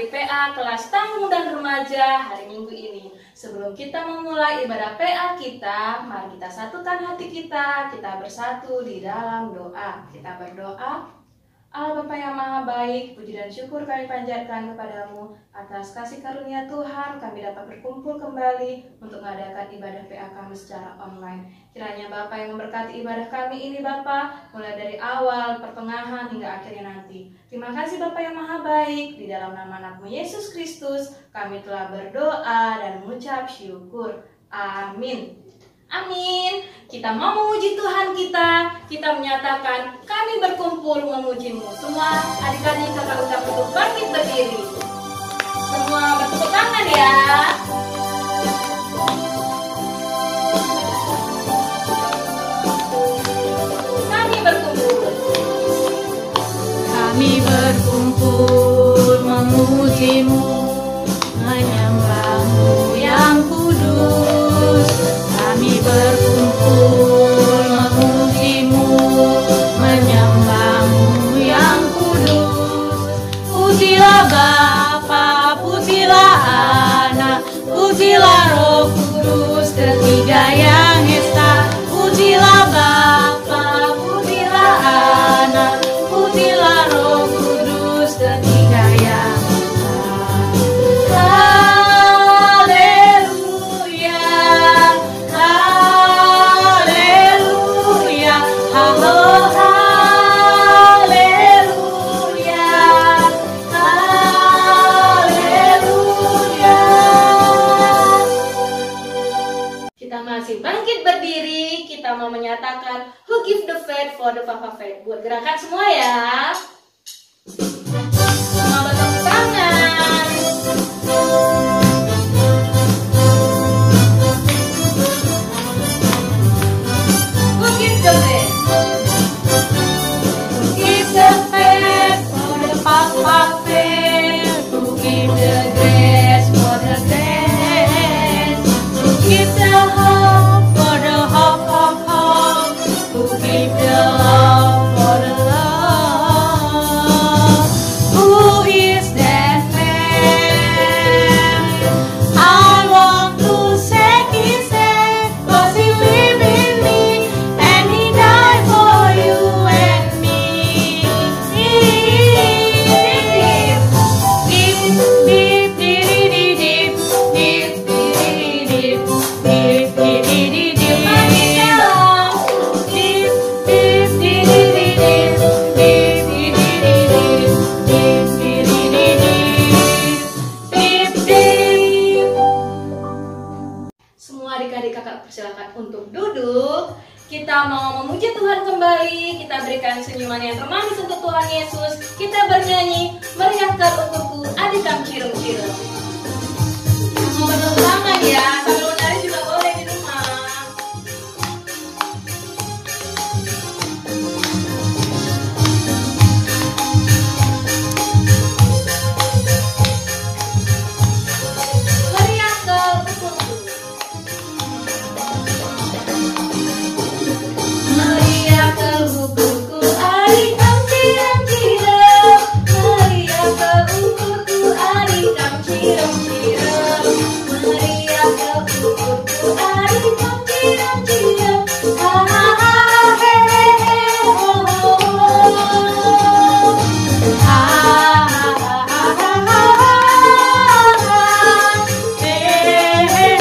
dari PA kelas tamu dan remaja hari Minggu ini. Sebelum kita memulai ibadah PA kita, mari kita satukan hati kita bersatu di dalam doa. Kita berdoa. Allah Bapa yang Maha Baik, puji dan syukur kami panjatkan kepadamu atas kasih karunia Tuhan kami dapat berkumpul kembali untuk mengadakan ibadah PA kami secara online. Kiranya Bapa yang memberkati ibadah kami ini Bapa, mulai dari awal, pertengahan hingga akhirnya nanti. Terima kasih Bapa yang Maha Baik, di dalam nama anakmu Yesus Kristus kami telah berdoa dan mengucap syukur. Amin. Amin. Kita mau memuji Tuhan kita menyatakan kami berkumpul memujimu. Semua adik-adik kakak ucap untuk bangkit berdiri. Semua bertepuk tangan ya. Kami berkumpul memujimu, menyembahmu yang kudus. Kami berkumpul memujimu, menyembahmu yang kudus. Pujilah Bapa, pujilah Anak, pujilah Roh Kudus, ketiga yang esa. Pujilah Bapa, pujilah Anak, pujilah Roh Kudus, ketiga yang esa. Bangkit berdiri, kita mau menyatakan who give the faith for the Papa faith. Buat gerakan semua ya. Semua bertepuk tangan. Who give the faith? Who give the faith for the Papa faith? Who give the grace for the grace? Who give the hope for the hope of hope? Who give the love for the love? Who is that man? I want to shake his hand, 'cause he live in me and he died for you and me. Semua adik-adik kakak persilakan untuk duduk. Kita mau memuji Tuhan kembali. Kita berikan senyuman yang termanis untuk Tuhan Yesus. Kita bernyanyi meriahkan untukku adik kam cirem-cirem. Mau bertepuk tangan ya. Sambil menari juga boleh di rumah. Meriahkan untukku. Meriahkan untukku adik kam cirem-cirem. Meriahkan untukku adik kam cirem-cirem. Meriahkan untukku adik kam cirem-cirem. Ha ha ha he he he ho ho ho. Ha ha ha ha ha ha he he he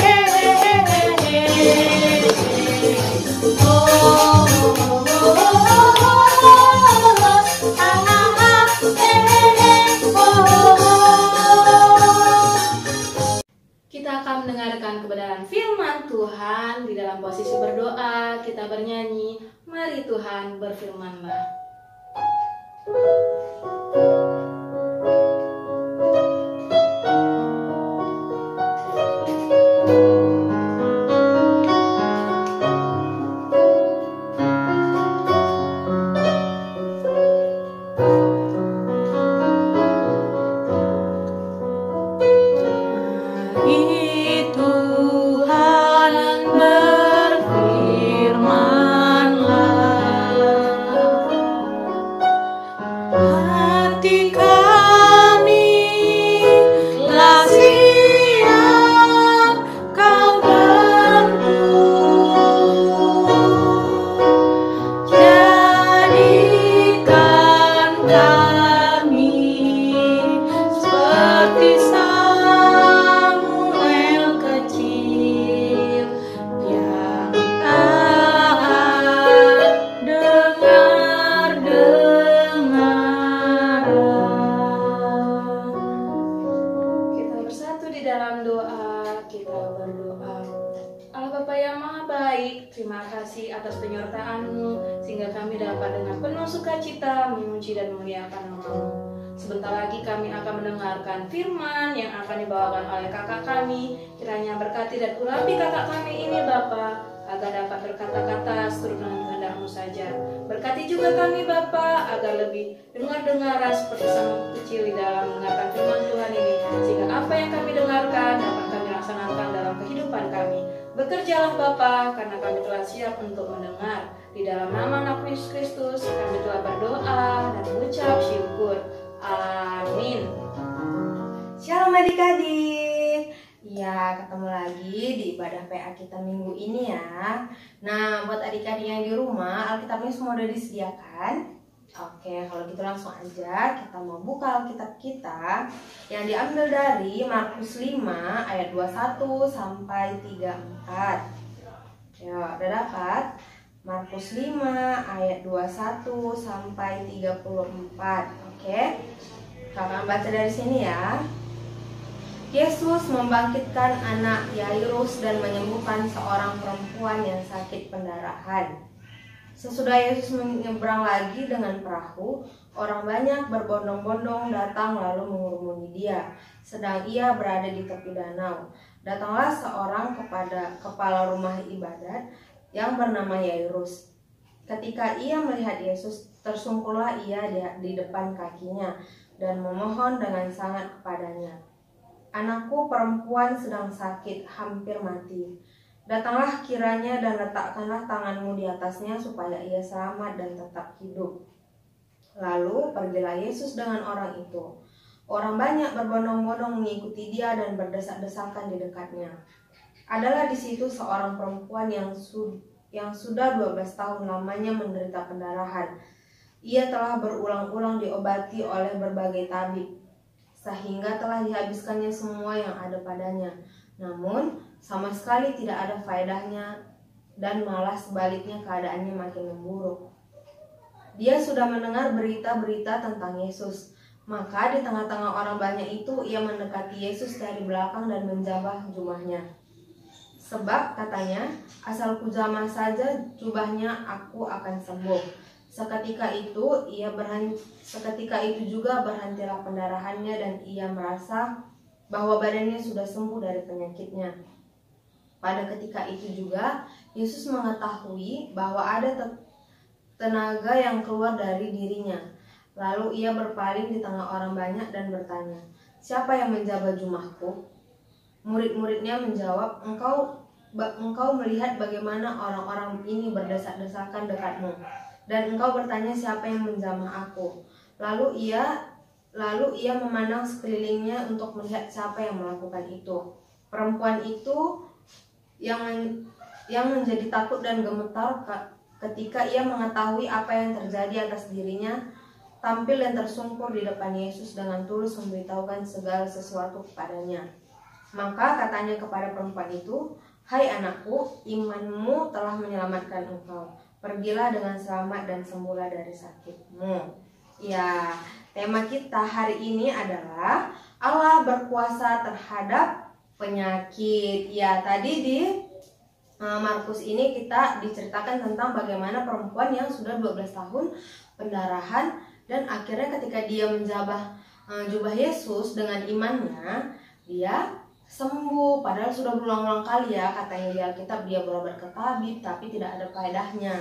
he he. Kita akan mendengarkan kebenaran firman Tuhan. Di dalam posisi berdoa kita bernyanyi, mari Tuhan berfirmanlah. Tuhan berfirmanlah. memuji dan memuliakan nama-Mu. Sebentar lagi kami akan mendengarkan firman yang akan dibawakan oleh kakak kami. Kiranya berkati dan urapi kakak kami ini Bapa, agar dapat berkata-kata seturut dengan kehendak-Mu saja. Berkati juga kami Bapa, agar lebih dengar-dengaran seperti sang kecil di dalam mendengarkan firman Tuhan ini, sehingga apa yang kami dengarkan dapat kami laksanakan dalam kehidupan kami. Bekerjalah Bapa, karena kami telah siap untuk mendengar. Di dalam nama anak Yesus Kristus kami telah berdoa dan mengucap syukur. Amin. Shalom adik-adik. Ya, ketemu lagi di ibadah PA kita minggu ini ya. Nah, buat adik-adik yang di rumah, Alkitabnya semua udah disediakan. Oke, kalau gitu langsung aja kita mau buka Alkitab kita yang diambil dari Markus 5 ayat 21 sampai 34. Ya, udah dapat? Markus 5 ayat 21 sampai 34. Oke. Kakak baca dari sini ya. Yesus membangkitkan anak Yairus dan menyembuhkan seorang perempuan yang sakit pendarahan. Sesudah Yesus menyeberang lagi dengan perahu, orang banyak berbondong-bondong datang lalu mengurumuni dia, sedang ia berada di tepi danau. Datanglah seorang kepada kepala rumah ibadat yang bernama Yairus. Ketika ia melihat Yesus, tersungkurlah ia di depan kakinya dan memohon dengan sangat kepadanya, "Anakku perempuan sedang sakit, hampir mati. Datanglah kiranya dan letakkanlah tanganmu di atasnya supaya ia selamat dan tetap hidup." Lalu pergilah Yesus dengan orang itu. Orang banyak berbondong-bondong mengikuti dia dan berdesak-desakan di dekatnya. Adalah di situ seorang perempuan yang sudah 12 tahun lamanya menderita pendarahan. Ia telah berulang-ulang diobati oleh berbagai tabib, sehingga telah dihabiskannya semua yang ada padanya. Namun, sama sekali tidak ada faedahnya dan malah sebaliknya keadaannya makin memburuk. Dia sudah mendengar berita-berita tentang Yesus. Maka di tengah-tengah orang banyak itu ia mendekati Yesus dari belakang dan menjamah jubahnya. Sebab katanya, "Asal kujamah saja jubahnya, aku akan sembuh." Seketika itu juga berhentilah pendarahannya dan ia merasa bahwa badannya sudah sembuh dari penyakitnya. Pada ketika itu juga Yesus mengetahui bahwa ada tenaga yang keluar dari dirinya. Lalu ia berpaling di tengah orang banyak dan bertanya, "Siapa yang menjabah jubahku?" Murid-muridnya menjawab, Engkau melihat bagaimana orang-orang ini berdesak-desakan dekatmu, dan engkau bertanya siapa yang menjamah aku." Lalu ia memandang sekelilingnya untuk melihat siapa yang melakukan itu. Perempuan itu yang menjadi takut dan gemetar ketika ia mengetahui apa yang terjadi atas dirinya, tampil dan tersungkur di depan Yesus dengan tulus memberitahukan segala sesuatu kepadanya. Maka katanya kepada perempuan itu, "Hai anakku, imanmu telah menyelamatkan engkau. Pergilah dengan selamat dan sembuhlah dari sakitmu." Ya, tema kita hari ini adalah Allah berkuasa terhadap penyakit. Ya, tadi di Markus ini kita diceritakan tentang bagaimana perempuan yang sudah 12 tahun pendarahan, dan akhirnya ketika dia menjabah jubah Yesus dengan imannya, dia sembuh. Padahal sudah berulang-ulang kali ya katanya di Alkitab dia berobat ke tabib tapi tidak ada faedahnya.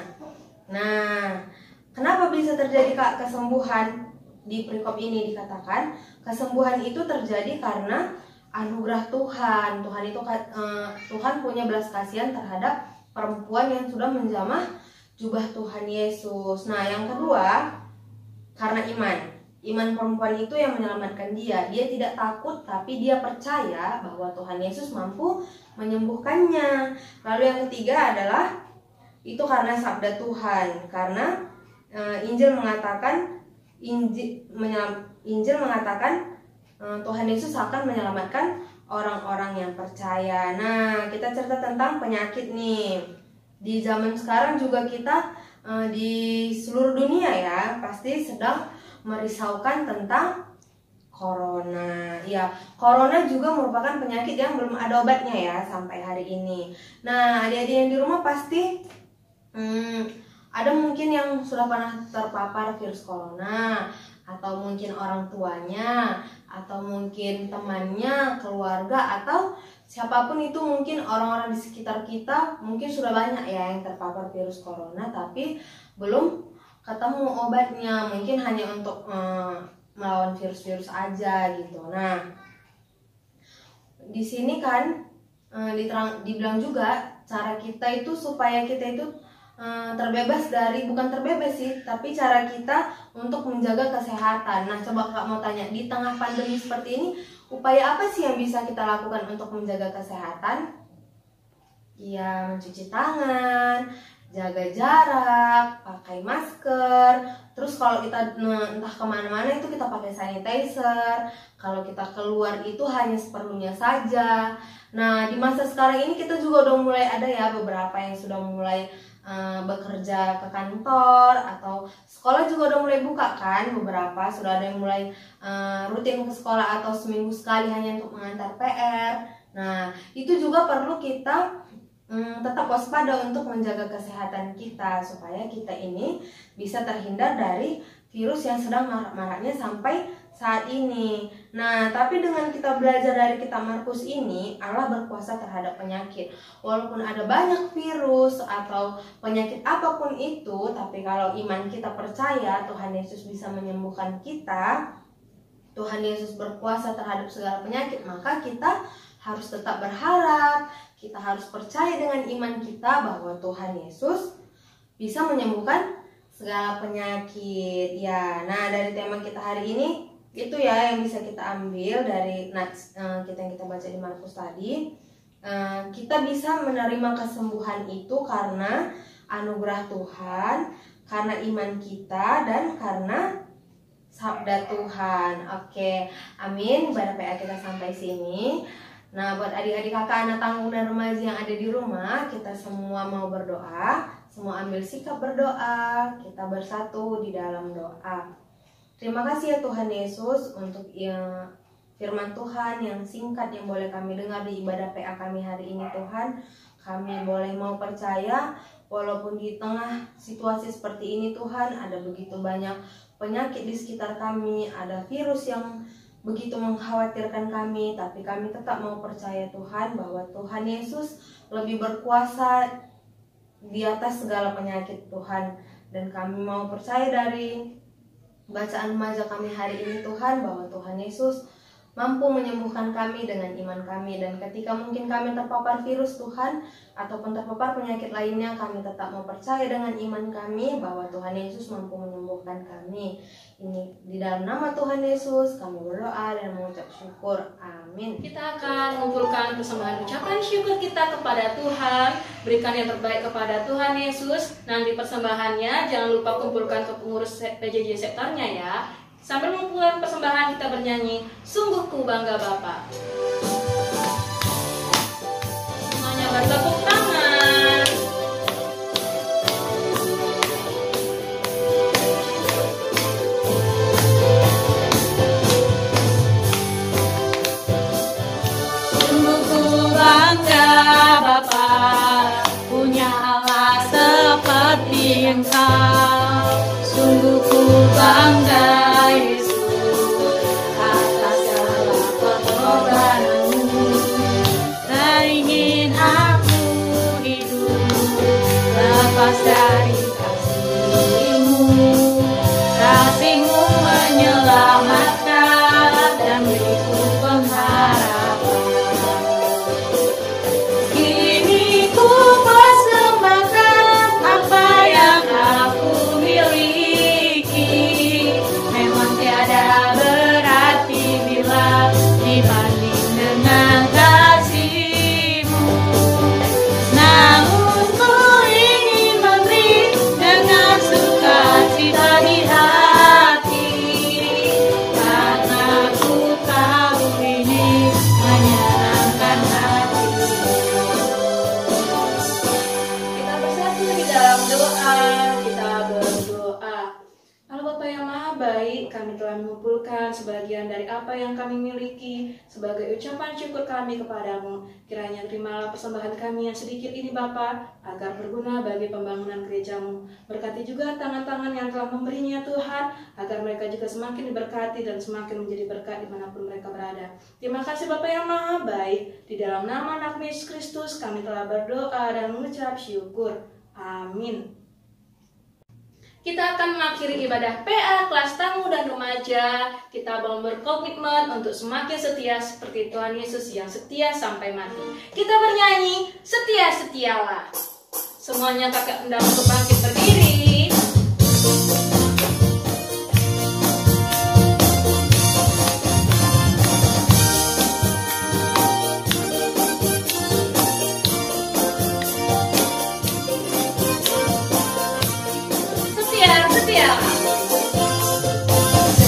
Nah, kenapa bisa terjadi kesembuhan? Di perikop ini dikatakan kesembuhan itu terjadi karena anugerah Tuhan. Tuhan punya belas kasihan terhadap perempuan yang sudah menjamah jubah Tuhan Yesus. Nah, yang kedua, karena iman perempuan itu yang menyelamatkan dia. Dia tidak takut, tapi dia percaya bahwa Tuhan Yesus mampu menyembuhkannya. Lalu yang ketiga adalah itu karena sabda Tuhan. Karena Injil mengatakan Tuhan Yesus akan menyelamatkan orang-orang yang percaya. Nah, kita cerita tentang penyakit nih. Di zaman sekarang juga kita di seluruh dunia ya pasti sedang merisaukan tentang corona. Ya, corona juga merupakan penyakit yang belum ada obatnya ya sampai hari ini. Nah, adik-adik yang di rumah pasti ada mungkin yang sudah pernah terpapar virus corona, atau mungkin orang tuanya, atau mungkin temannya, keluarga, atau siapapun itu, mungkin orang-orang di sekitar kita mungkin sudah banyak ya yang terpapar virus corona tapi belum ketemu obatnya, mungkin hanya untuk melawan virus-virus aja gitu. Nah, di sini kan dibilang juga cara kita itu supaya kita itu terbebas dari, bukan terbebas sih, tapi cara kita untuk menjaga kesehatan. Nah, coba Kak mau tanya, di tengah pandemi seperti ini, upaya apa sih yang bisa kita lakukan untuk menjaga kesehatan? Ya, mencuci tangan, jaga jarak, pakai masker. Terus kalau kita entah kemana-mana itu kita pakai sanitizer. Kalau kita keluar itu hanya seperlunya saja. Nah, di masa sekarang ini kita juga udah mulai ada ya beberapa yang sudah mulai bekerja ke kantor, atau sekolah juga udah mulai buka kan, beberapa sudah ada yang mulai rutin ke sekolah atau seminggu sekali hanya untuk mengantar PR. Nah, itu juga perlu kita tetap waspada untuk menjaga kesehatan kita supaya kita ini bisa terhindar dari virus yang sedang marak-maraknya sampai saat ini. Nah, tapi dengan kita belajar dari kitab Markus ini, Allah berkuasa terhadap penyakit. Walaupun ada banyak virus atau penyakit apapun itu, tapi kalau iman kita percaya Tuhan Yesus bisa menyembuhkan kita, Tuhan Yesus berkuasa terhadap segala penyakit, maka kita harus tetap berharap, kita harus percaya dengan iman kita bahwa Tuhan Yesus bisa menyembuhkan segala penyakit. Ya, nah dari tema kita hari ini itu ya yang bisa kita ambil dari kita yang kita baca di Markus tadi. Kita bisa menerima kesembuhan itu karena anugerah Tuhan, karena iman kita, dan karena sabda Tuhan. Oke, amin. Ibadah PA kita sampai sini. Nah, buat adik-adik kakak, anak tanggung dan remaja yang ada di rumah, kita semua mau berdoa, semua ambil sikap berdoa, kita bersatu di dalam doa. Terima kasih ya Tuhan Yesus untuk firman Tuhan yang singkat yang boleh kami dengar di ibadah PA kami hari ini Tuhan. Kami boleh mau percaya walaupun di tengah situasi seperti ini Tuhan, ada begitu banyak penyakit di sekitar kami, ada virus yang begitu mengkhawatirkan kami, tapi kami tetap mau percaya Tuhan bahwa Tuhan Yesus lebih berkuasa di atas segala penyakit Tuhan. Dan kami mau percaya dari bacaan remaja kami hari ini Tuhan, bahwa Tuhan Yesus mampu menyembuhkan kami dengan iman kami. Dan ketika mungkin kami terpapar virus Tuhan, ataupun terpapar penyakit lainnya, kami tetap mau percaya dengan iman kami bahwa Tuhan Yesus mampu menyembuhkan kami. Ini di dalam nama Tuhan Yesus kami berdoa dan mengucap syukur. Amin. Kita akan mengumpulkan persembahan ucapan syukur kita kepada Tuhan. Berikan yang terbaik kepada Tuhan Yesus. Nanti persembahannya jangan lupa kumpulkan ke pengurus PJJ sektornya ya. Sambil mengumpulkan persembahan kita bernyanyi Sungguh Ku Bangga Bapa. Semuanya bertepuk tangan. Sungguh ku bangga Bapa, punya Allah seperti Engkau. Sungguh ku bangga Yesus atas segala pengorbananmu. Tak ingin aku hidup lepas dari kasih-Mu. Kasih-Mu menyelamatkan dan beriku pengharapan. Kini ku persembahkan apa yang aku miliki. Memang tiada berarti bila dibanding dengan kasih-Mu. Namun ku ingin memberi dengan sukacita di hati. baik, kami telah mengumpulkan sebagian dari apa yang kami miliki sebagai ucapan syukur kami kepadamu. Kiranya terimalah persembahan kami yang sedikit ini Bapa, agar berguna bagi pembangunan gerejamu. Berkati juga tangan-tangan yang telah memberinya Tuhan, agar mereka juga semakin diberkati dan semakin menjadi berkat dimanapun mereka berada. Terima kasih Bapa yang Maha Baik, di dalam nama anak Yesus Kristus kami telah berdoa dan mengucap syukur. Amin. Kita akan mengakhiri ibadah PA kelas tamu dan remaja. Kita mau berkomitmen untuk semakin setia seperti Tuhan Yesus yang setia sampai mati. Kita bernyanyi, setia-setialah. Semuanya kakak undang untuk bangkit berdiri.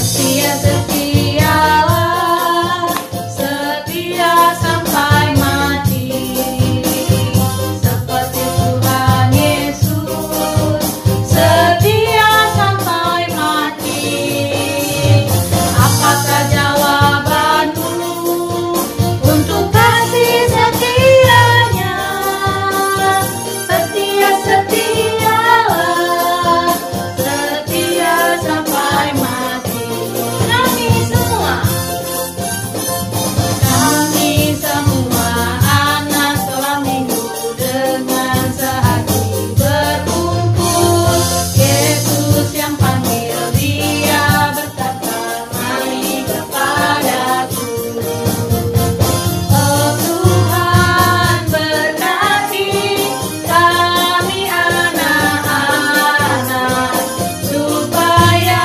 Setia-setialah, setia sampai mati, seperti Tuhan Yesus, setia sampai mati. Apakah jawabanmu untuk kasih setianya? Setia-setialah, setia sampai mati. Kami semua anak sekolah minggu dengan sehati berkumpul. Yesus yang panggil, Dia berkata, mari kepadaku. Oh Tuhan, berkati kami anak-anak, supaya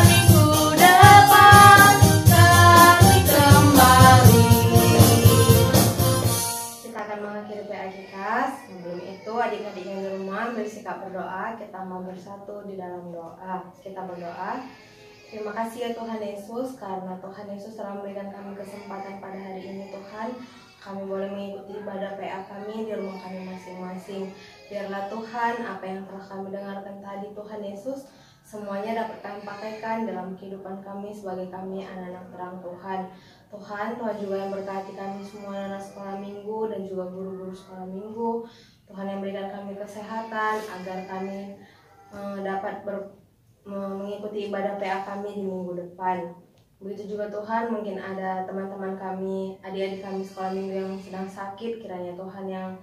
minggu depan kami kembali. Kita akan mengakhiri PA kita. Sebelum itu adik-adik yang di rumah bersikap berdoa. Kita mau bersatu di dalam doa. Kita berdoa. Terima kasih ya Tuhan Yesus, karena Tuhan Yesus telah memberikan kami kesempatan pada hari ini Tuhan. Kami boleh mengikuti ibadah PA kami di rumah kami masing-masing. Biarlah Tuhan apa yang telah kami dengarkan tadi Tuhan Yesus, semuanya dapat kami pakaikan dalam kehidupan kami sebagai kami anak-anak terang Tuhan. Tuhan juga yang berkati kami semua anak sekolah minggu dan juga guru-guru sekolah minggu. Tuhan yang berikan kami kesehatan agar kami dapat mengikuti ibadah PA kami di minggu depan. Begitu juga Tuhan, mungkin ada teman-teman kami, adik-adik kami sekolah minggu yang sedang sakit, kiranya Tuhan yang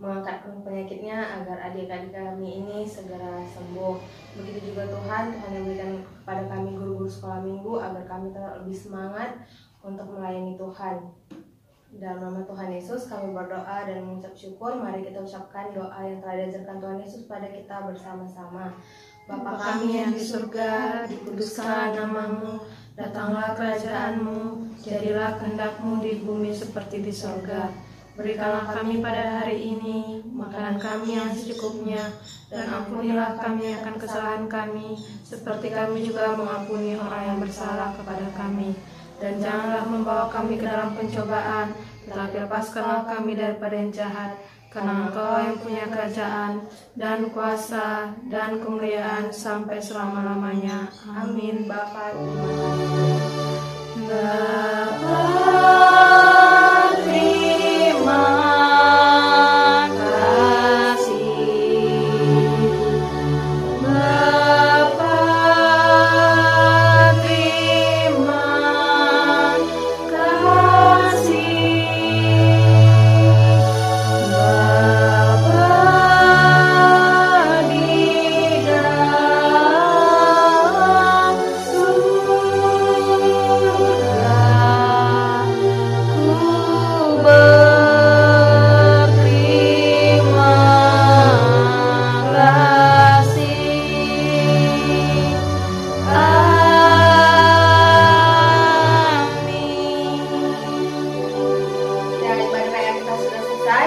mengangkat penyakitnya agar adik-adik kami ini segera sembuh. Begitu juga Tuhan yang berikan kepada kami guru-guru sekolah minggu agar kami tetap lebih semangat untuk melayani Tuhan. Dalam nama Tuhan Yesus kami berdoa dan mengucap syukur. Mari kita ucapkan doa yang telah diajarkan Tuhan Yesus pada kita bersama-sama. Bapa kami yang di surga, dikuduskan nama-Mu, datanglah kerajaan-Mu, jadilah kehendak-Mu di bumi seperti di surga. Berikanlah kami pada hari ini makanan kami yang secukupnya, dan ampunilah kami akan kesalahan kami, seperti kami juga mengampuni orang yang bersalah kepada kami. Dan janganlah membawa kami ke dalam pencobaan, tetapi lepaskanlah kami daripada yang jahat. Karena Engkau yang punya kerajaan, dan kuasa, dan kemuliaan sampai selama-lamanya. Amin. Bapa, terima kasih. Bapa, terima kasih.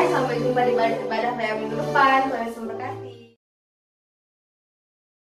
Sampai jumpa di ibadah PA minggu depan. Tuhan